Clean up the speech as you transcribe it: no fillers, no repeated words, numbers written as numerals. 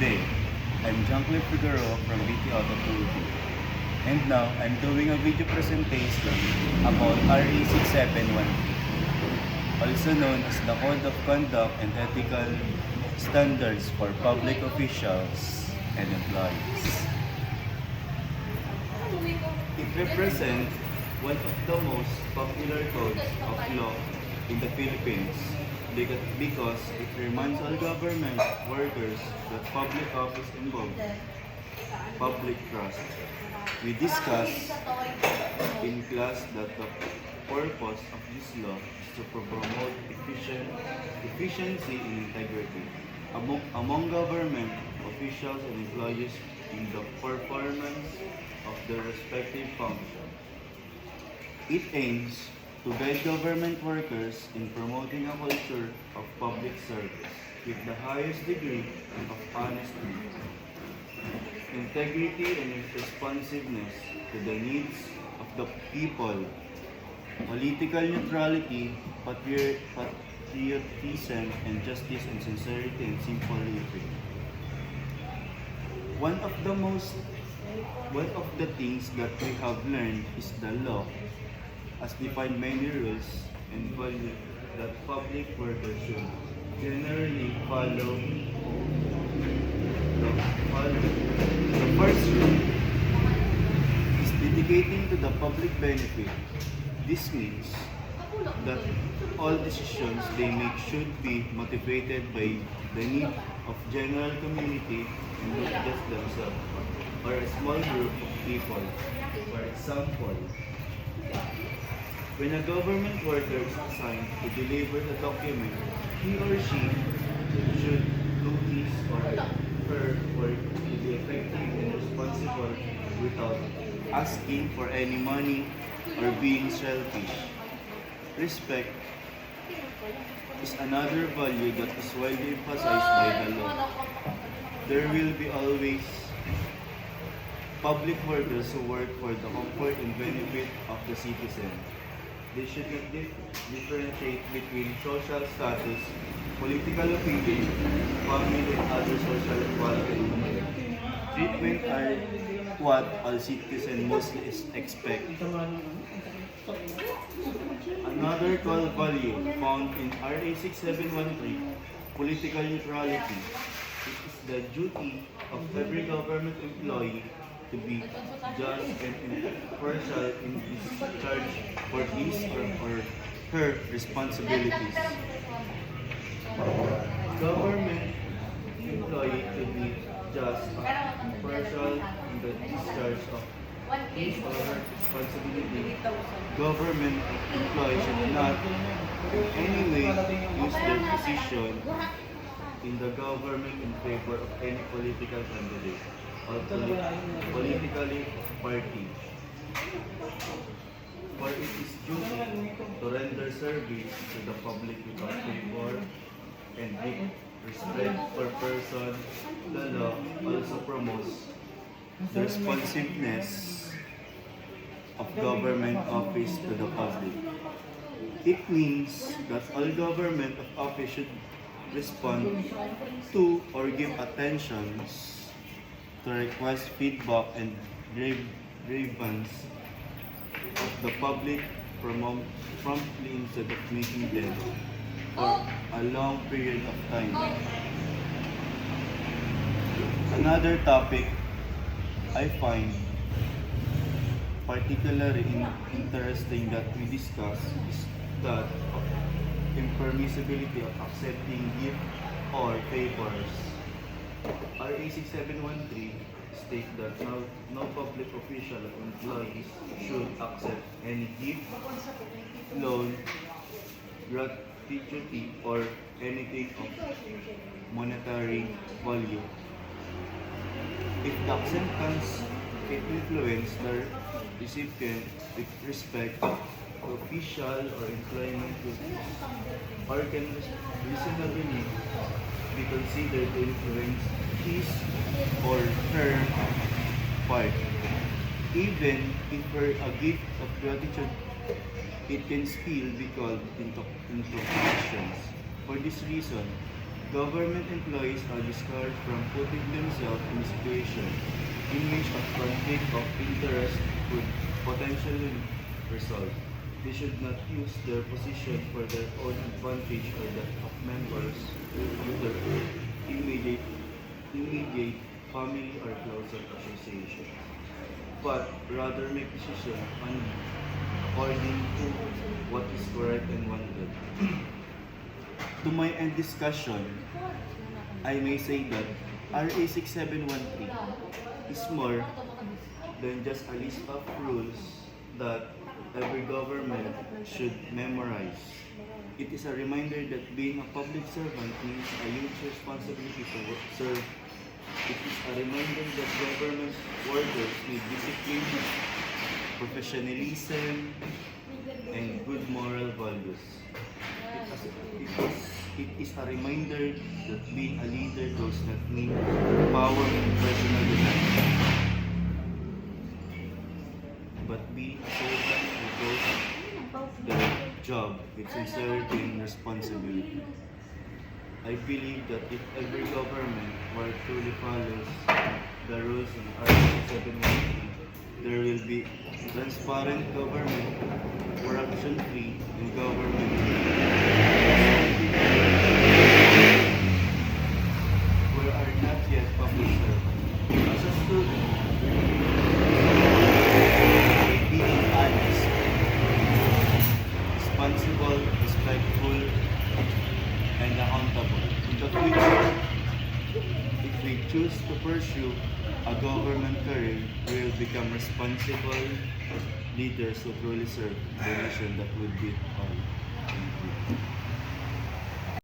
day. I'm Jean-Claude Figueroa from BT Auto Philippines. And now, I'm doing a video presentation about RE 6713, also known as the Code of Conduct and Ethical Standards for Public Officials and Employees. It represents one of the most popular codes of law in the Philippines because it reminds all government workers that public office involves public trust. We discussed in class that the purpose of this law is to promote efficiency and integrity among government officials and employees in the performance of their respective functions. It aims to guide government workers in promoting a culture of public service with the highest degree of honesty, integrity, and responsiveness to the needs of the people, political neutrality, patriotism, and justice and sincerity and simple living. One of the things that we have learned is the law has defined many rules and values that public workers should generally follow. The first rule is dedicating to the public benefit. This means that all decisions they make should be motivated by the need of general community and not just themselves or a small group of people. For example, when a government worker is assigned to deliver the document, he or she should do his or her work to be effective and responsible without asking for any money or being selfish. Respect is another value that is widely emphasized by the law. There will be always public workers who work for the comfort and benefit of the citizen. They should not differentiate between social status, political opinion, family, and other social equality. Treatment are what all citizens mostly expect. Another 12 value found in RA 6713, political neutrality. It is the duty of every government employee to be just and impartial in discharge for his or her responsibilities. Government employee to be just and impartial in the discharge of his or her responsibility. Government employees should not in any way use their position in the government in favor of any political candidate or politically party. For it is duty to render service to the public without favor and with respect for person. The law also promotes the responsiveness of government office to the public. It means that all government of office should respond to or give attentions to request feedback and grievance of the public promptly instead of making them for a long period of time. Another topic I find particularly interesting that we discuss is that of impermissibility of accepting gifts or favors. RA 6713 states that no public official or employees should accept any gift, loan, gratuity, or anything of monetary value. If the acceptance can influence the recipient with respect to official or employment duties, or can reasonably be considered to influence his or her part. Even if a gift of gratitude, it can still be called into questions. For this reason, Government employees are discouraged from putting themselves in a situation in which a conflict of interest could potentially result. They should not use their position for their own advantage or that of members of their immediate, immediate family or closer association, but rather make decisions according to what is correct and wanted. To my end discussion, I may say that RA 6713 is more than just a list of rules that every government should memorize. It is a reminder that being a public servant means a huge responsibility to serve. It is a reminder that government workers need discipline, professionalism, and good moral values. It is a reminder that being a leader does not mean power and personal desire, but being a servant who does their job with sincerity and responsibility. I believe that if every government were truly follows the rules in Article 713, there will be transparent government, corruption-free, and government where are not yet public servants. As a student, being honest, responsible, respectful, and accountable. In the future, if we choose to pursue a government career, we will become responsible leaders who truly serve the nation that would be